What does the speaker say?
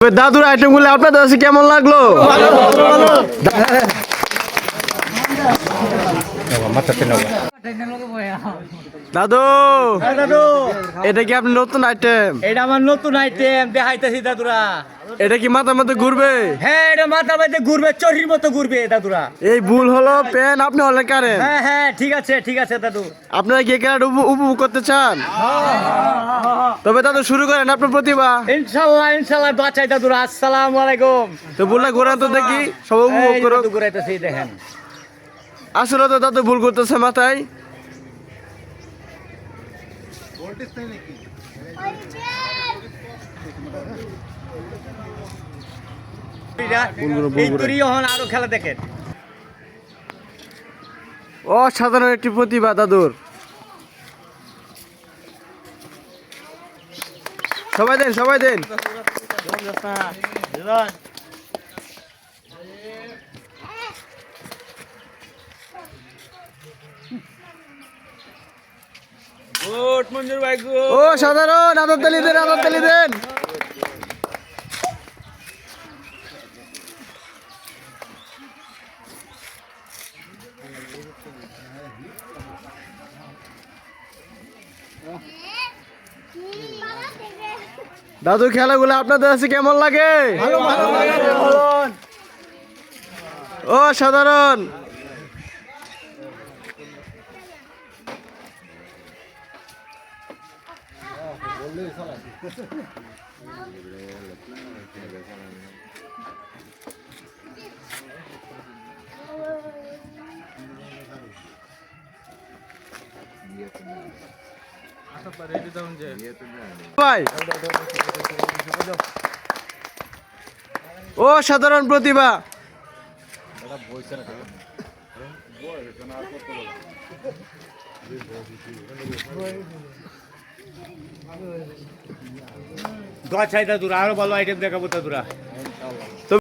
দাদুর আইটেম গুলো আপনাদের কাছে কেমন লাগলো? দাদু দাদু এটা কি আপনি নতুন আইটেম? এটা আমার নতুন আইটেম দেখাইতেছি দাদুরা। এটা কি মাথার মধ্যে ঘুরবে? হ্যাঁ এটা মাথার মধ্যে ঘুরবে, চরির মতো ঘুরবে দাদুরা। এই ভুল হলো পেন, আপনি হলেন কারেন্ট। হ্যাঁ হ্যাঁ ঠিক আছে দাদু। আপনারা কি কারেন্ট উপভোগ করতে চান? তবে দাদু শুরু করেন আপনার প্রতিভা। ইনশাল্লাহ বাঁচাই দাদুরা। আসসালামু আলাইকুম। তো ভুলটা ঘোরান তো দেখি, সব উপভোগ এই করো। দাদু ঘুরাইতেছি দেখেন। আসলে তো দাদু ভুল করতেছে মাথায়। এই তুরি এখন আরো খেলা দেখেন। অসাধারণ একটি প্রতিভা দাদুর। সবাই দেন ও সাধারণ আদার তালি দেন। দাদু খেলাগুলো আপনাদের কাছে কেমন লাগে? ও সাধারণ ভাই ও সাধারণ প্রতিভা। দাদুরা আরো ভালো আইটেম দেখাবো দাদুরা।